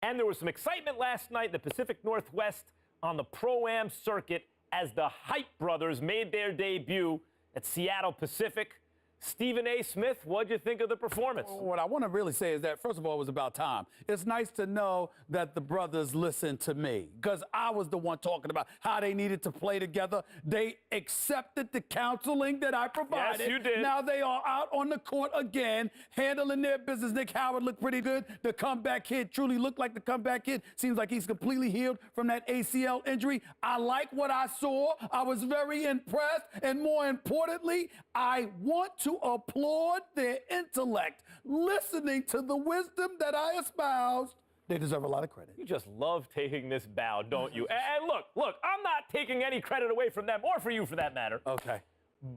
And there was some excitement last night in the Pacific Northwest on the Pro-Am circuit as the Hype Brothers made their debut at Seattle Pacific. Stephen A. Smith, what'd you think of the performance? What I want to really say is that, first of all, it was about time. It's nice to know that the brothers listened to me, because I was the one talking about how they needed to play together. They accepted the counseling that I provided. Yes, you did. Now they are out on the court again, handling their business. Nick Howard looked pretty good. The comeback kid truly looked like the comeback kid. Seems like he's completely healed from that ACL injury. I like what I saw. I was very impressed. And more importantly, I want to applaud their intellect, listening to the wisdom that I espoused. They deserve a lot of credit. You just love taking this bow, don't you? And look, I'm not taking any credit away from them, or for you for that matter. Okay.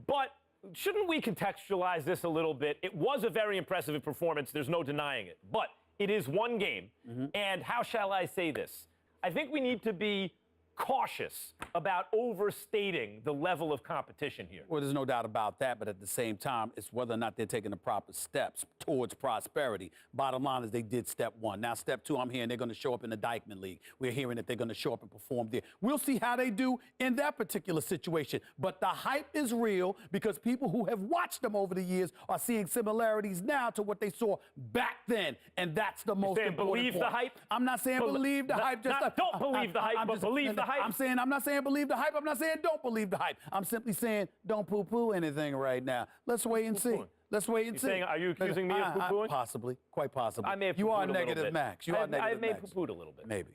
But shouldn't we contextualize this a little bit? It was a very impressive performance. There's no denying it. But it is one game. And how shall I say this? I think we need to be cautious about overstating the level of competition here. Well, there's no doubt about that, but at the same time, it's whether or not they're taking the proper steps towards prosperity. Bottom line is they did step one. Now, step two, I'm hearing they're going to show up in the Dyckman League. We're hearing that they're going to show up and perform there. We'll see how they do in that particular situation. But the hype is real because people who have watched them over the years are seeing similarities now to what they saw back then, and that's the most important believe point. the hype? I'm not saying believe the hype. Don't believe the hype, but believe the hype. I'm not saying believe the hype. I'm not saying don't believe the hype. I'm simply saying don't poo-poo anything right now. Let's wait and see. Let's wait and see. Are you accusing me of poo-pooing? Possibly, quite possibly. I may have you are poo-pooed a negative, little bit. Max. You are negative, I may have Max. poo-pooed a little bit. Maybe.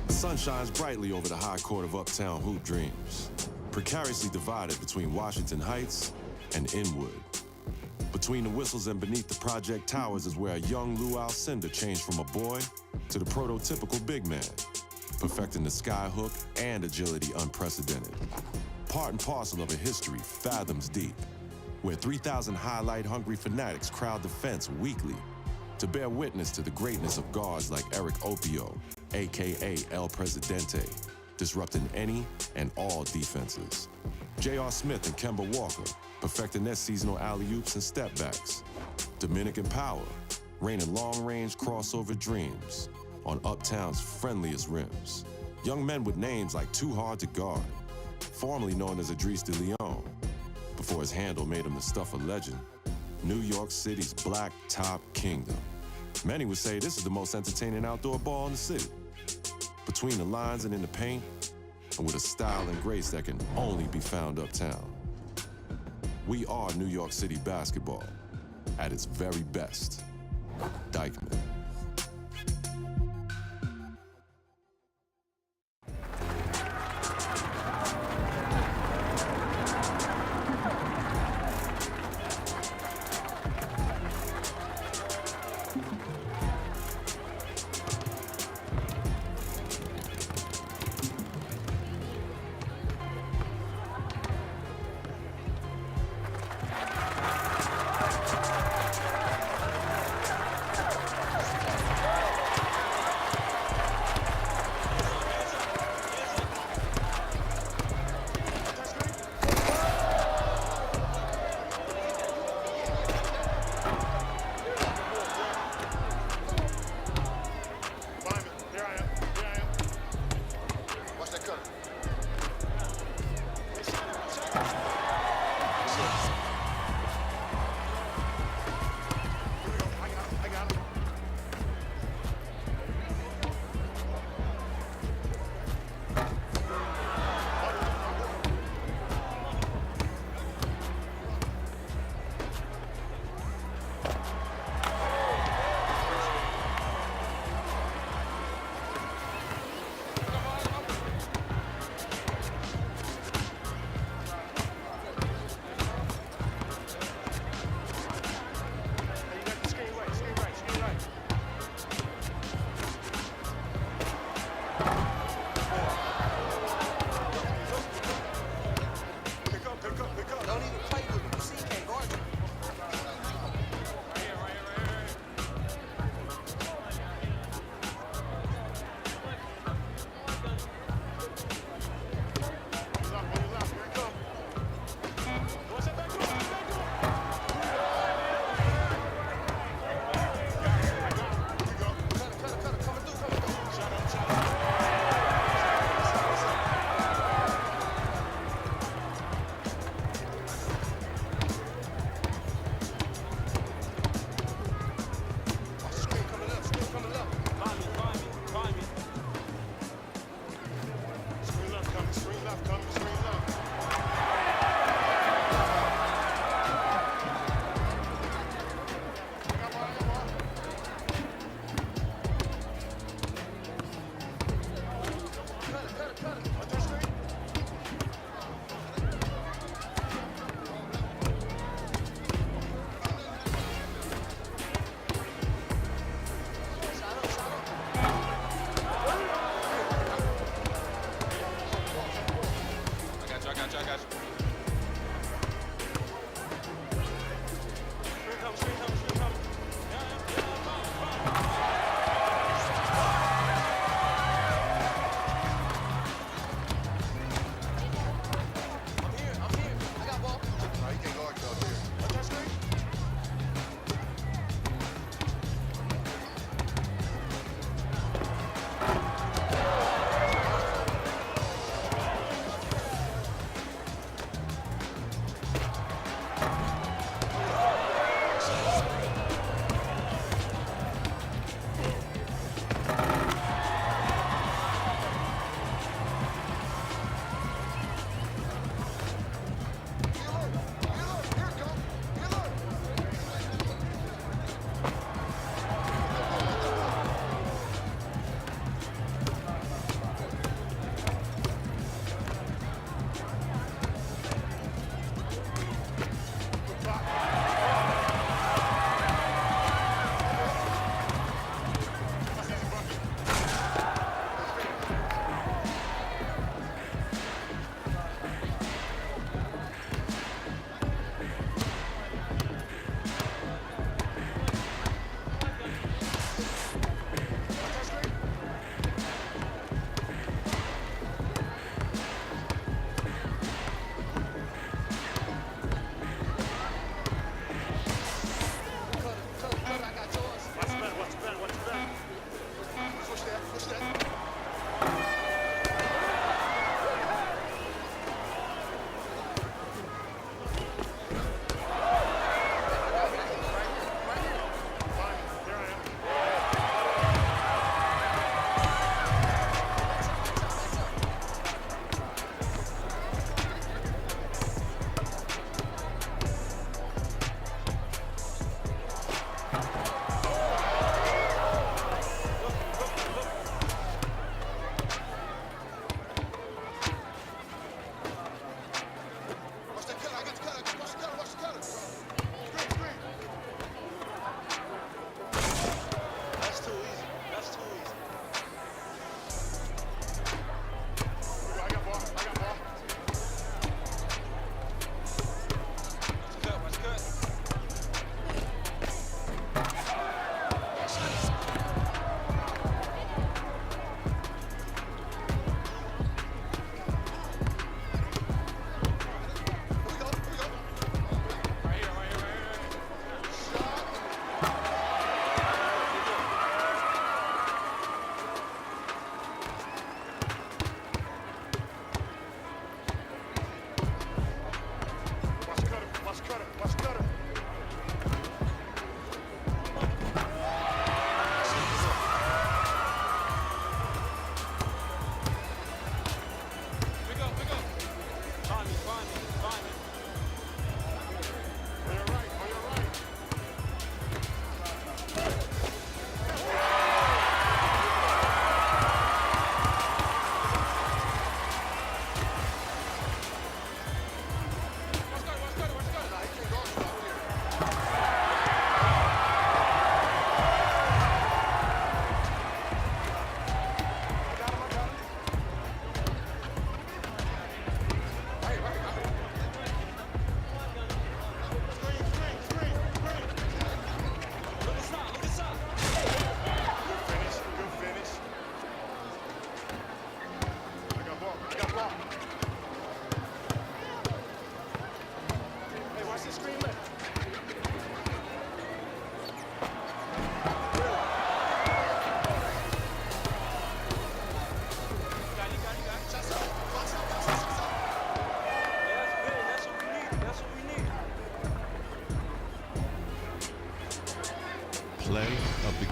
The sun shines brightly over the high court of Uptown Hoop Dreams, precariously divided between Washington Heights and Inwood. Between the whistles and beneath the project towers is where a young Lou Alcindor changed from a boy to the prototypical big man, perfecting the skyhook and agility unprecedented. Part and parcel of a history fathoms deep, where 3,000 highlight-hungry fanatics crowd the fence weekly to bear witness to the greatness of guards like Eric Opio, a.k.a. El Presidente, disrupting any and all defenses. J.R. Smith and Kemba Walker, perfecting their seasonal alley-oops and step-backs. Dominican Power, raining long-range crossover dreams on Uptown's friendliest rims. Young men with names like Too Hard to Guard, formerly known as Idris de Leon, before his handle made him the stuff of legend. New York City's Black Top Kingdom. Many would say this is the most entertaining outdoor ball in the city. Between the lines and in the paint, and with a style and grace that can only be found uptown. We are New York City basketball at its very best. Dyckman.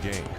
game.